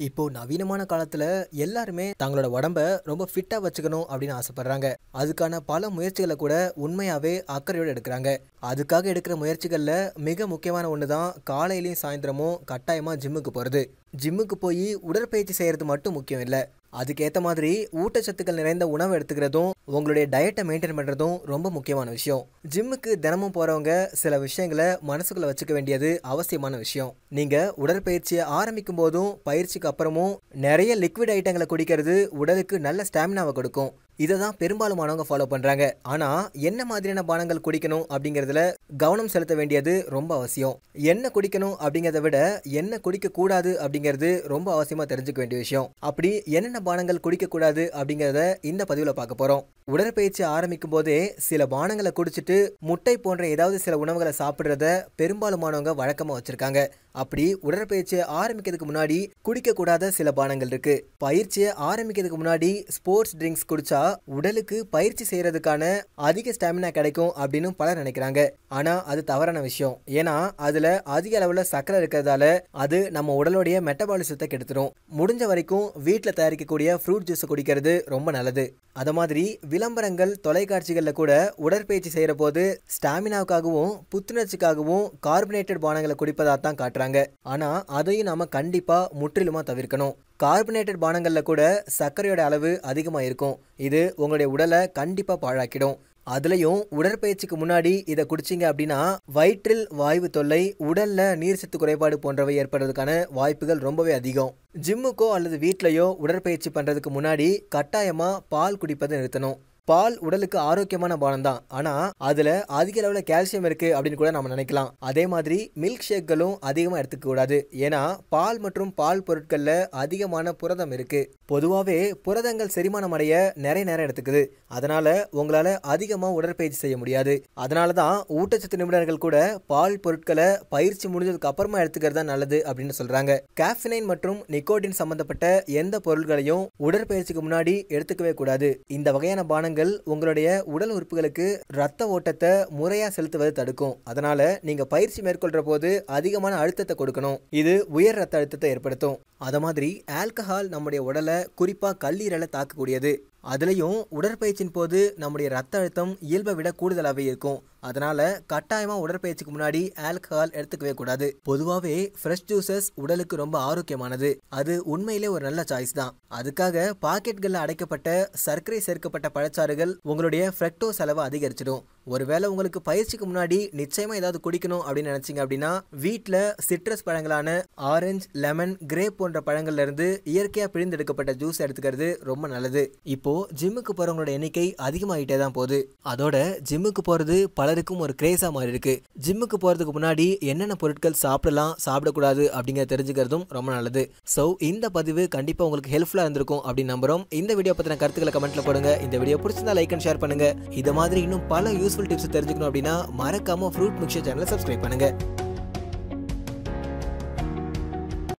இப்போ நவீனமான காலத்துல எல்லாருமே தங்களோட உடம்ப ரொம்ப ஃபிட்டா வச்சுக்கணும் அப்படின்னு ஆசைப்படுறாங்க. அதுக்கான பல முயற்சிகளை கூட உண்மையாவே அக்கறையோடு எடுக்கிறாங்க. அதுக்காக எடுக்கிற முயற்சிகள்ல மிக முக்கியமான ஒண்ணுதான் காலையிலயும் சாயந்தரமும் கட்டாயமா ஜிம்முக்கு போறது. ஜிம்முக்கு போய் உடற்பயிற்சி செய்யறது மட்டும் முக்கியம் இல்ல, அதுக்கேற்ற மாதிரி ஊட்டச்சத்துக்கள் நிறைந்த உணவு எடுத்துக்கிறதும் உங்களுடைய டயட்டை மெயின்டைன் பண்ணுறதும் ரொம்ப முக்கியமான விஷயம். ஜிம்முக்கு தினமும் போகிறவங்க சில விஷயங்களை மனசுக்குள்ள வச்சுக்க வேண்டியது அவசியமான விஷயம். நீங்கள் உடற்பயிற்சியை ஆரம்பிக்கும் போதும் பயிற்சிக்கு அப்புறமும் நிறைய லிக்விட் ஐட்டங்களை குடிக்கிறது உடலுக்கு நல்ல ஸ்டாமினாவை கொடுக்கும். இதை தான் பெரும்பாலுமானவங்க ஃபாலோ பண்ணுறாங்க. ஆனால் என்ன மாதிரியான பானங்கள் குடிக்கணும் அப்படிங்கிறதுல கவனம் செலுத்த வேண்டியது ரொம்ப அவசியம். என்ன குடிக்கணும் அப்படிங்கிறத விட என்ன குடிக்கக்கூடாது அப்படிங்கிறது ரொம்ப அவசியமாக தெரிஞ்சுக்க வேண்டிய விஷயம். அப்படி என்னென்ன பானங்கள் குடிக்கக்கூடாது அப்படிங்கிறத இந்த பதிவில் பார்க்க போகிறோம். உடற்பயிற்சி ஆரம்பிக்கும் போதே சில பானங்களை குடிச்சிட்டு முட்டை போன்ற ஏதாவது சில உணவுகளை சாப்பிட்றத பெரும்பாலுமானவங்க வழக்கமாக வச்சுருக்காங்க. அப்படி உடற்பயிற்சியை ஆரம்பிக்கிறதுக்கு முன்னாடி குடிக்கக்கூடாத சில பானங்கள் இருக்கு. பயிற்சியை ஆரம்பிக்கிறதுக்கு முன்னாடி ஸ்போர்ட்ஸ் ட்ரிங்க்ஸ் குடிச்சா உடலுக்கு பயிற்சி செய்யறதுக்கான அதிக ஸ்டாமினா கிடைக்கும் அப்படின்னு பலர் நினைக்கிறாங்க. ஆனா அது தவறான விஷயம். ஏன்னா அதுல அதிக அளவுல சர்க்கரை இருக்கிறதால அது நம்ம உடலுடைய மெட்டபாலிசத்தை கெடுத்துரும். முடிஞ்ச வரைக்கும் வீட்டில் தயாரிக்கக்கூடிய ஃப்ரூட் ஜூஸ் குடிக்கிறது ரொம்ப நல்லது. அத மாதிரி விளம்பரங்கள் தொலைக்காட்சிகள்ல கூட உடற்பயிற்சி செய்யற போது ஸ்டாமினாவுக்காகவும் புத்துணர்ச்சிக்காகவும் கார்பனேட்டட் பானங்களை குடிப்பதா தான் காட்டுறாங்க. ஆனா அதையும் நாம கண்டிப்பா முற்றிலுமா தவிர்க்கணும். கார்பனேட்டட் பானங்கள்ல கூட சர்க்கரையோட அளவு அதிகமாக இருக்கும். இது உங்களுடைய உடலை கண்டிப்பா பாழாக்கிடும். அதுலயும் உடற்பயிற்சிக்கு முன்னாடி இதை குடிச்சிங்க அப்படின்னா வயிற்றில் வாய்வு தொல்லை, உடல்ல நீர் சத்து குறைபாடு போன்றவை ஏற்படுறதுக்கான வாய்ப்புகள் ரொம்பவே அதிகம். ஜிம்முக்கோ அல்லது வீட்லயோ உடற்பயிற்சி பண்றதுக்கு முன்னாடி கட்டாயமா பால் குடிப்பதை நிறுத்தணும். பால் உடலுக்கு ஆரோக்கியமான பானம் தான், ஆனா அதுல அதிக அளவுல கால்சியம் இருக்கு அப்படின்னு கூட நம்ம நினைக்கலாம். அதே மாதிரி மில்க் ஷேக்களும் அதிகமா எடுத்துக்க கூடாது. ஏன்னா பால் மற்றும் பால் பொருட்கள்ல அதிகமான புரதம் இருக்கு. பொதுவாகவே புரதங்கள் செரிமானம் அடைய நிறைய நேரம் எடுத்துக்குது. அதனால உங்களால அதிகமா உடற்பயிற்சி செய்ய முடியாது. அதனாலதான் ஊட்டச்சத்து நிபுணர்கள் கூட பால் பொருட்களை பயிற்சி முடிஞ்சதுக்கு அப்புறமா எடுத்துக்கிறது தான் நல்லது அப்படின்னு சொல்றாங்க. கேஃபினைன் மற்றும் நிக்கோட்டின் சம்பந்தப்பட்ட எந்த பொருட்களையும் உடற்பயிற்சிக்கு முன்னாடி எடுத்துக்கவே கூடாது. இந்த வகையான பானங்கள் உங்களுடைய உடல் உறுப்புகளுக்கு ரத்த ஓட்டத்தை முறையா செலுத்துவதை தடுக்கும். அதனால நீங்க பயிற்சி மேற்கொள்ற போது அதிகமான அழுத்தத்தை கொடுக்கணும். இது உயர் ரத்த அழுத்தத்தை ஏற்படுத்தும். அத மாதிரி ஆல்கஹால் நம்முடைய உடலை குறிப்பா கல்லீரலை தாக்கக்கூடியது. அதுலயும் உடற்பயிற்சியின் போது நம்முடைய ரத்த அழுத்தம் இயல்பை விட கூடுதலாகவே இருக்கும். அதனால கட்டாயமா உடற்பயிற்சிக்கு முன்னாடி ஆல்கஹால் எடுத்துக்கவே கூடாது. பொதுவாகவே ஃப்ரெஷ் ஜூசஸ் உடலுக்கு ரொம்ப ஆரோக்கியமானது. அது உண்மையிலே ஒரு நல்ல சாய்ஸ் தான். அதுக்காக பாக்கெட்களில் அடைக்கப்பட்ட சர்க்கரை சேர்க்கப்பட்ட பழச்சாறுகள் உங்களுடைய ஃப்ரக்டோஸ் அளவை அதிகரிச்சிடும். ஒருவேளை உங்களுக்கு பயிற்சிக்கு முன்னாடி நிச்சயமா ஏதாவது குடிக்கணும் அப்படின்னு நினைச்சீங்க அப்படின்னா வீட்டில் சிட்ரஸ் பழங்களான ஆரஞ்சு, லெமன், கிரேப் போன்ற பழங்கள்ல இருந்து இயற்கையா பிழிந்தெடுக்கப்பட்ட ஜூஸ் எடுத்துக்கிறது ரொம்ப நல்லது. இப்போ ஜிம்முக்கு போறவங்களோட எண்ணிக்கை அதிகமாகிட்டே தான் போகுது. அதோட ஜிம்முக்கு போறது பலருக்கும் ஒரு கிரேஸா மாறி இருக்கு. ஜிம்முக்கு போறதுக்கு முன்னாடி என்னென்ன பொருட்கள் சாப்பிடலாம், சாப்பிடக்கூடாது அப்படிங்கிறத தெரிஞ்சுக்கிறதும் ரொம்ப நல்லது. ஸோ இந்த பதிவு கண்டிப்பா உங்களுக்கு ஹெல்ப்ஃபுல்லா இருந்திருக்கும் அப்படின்னு நம்புறோம். இந்த வீடியோ பத்தின கருத்துக்களை கமெண்ட்ல போடுங்க. இந்த வீடியோ பிடிச்சிருந்தா லைக் அண்ட் ஷேர் பண்ணுங்க. இது மாதிரி இன்னும் பல யூஸ்ஃபுல் டிப்ஸ் தெரிஞ்சுக்கணும் அப்படின்னா மறக்காம ஃப்ரூட் மிக்சர் சேனலை சப்ஸ்கிரைப் பண்ணுங்க.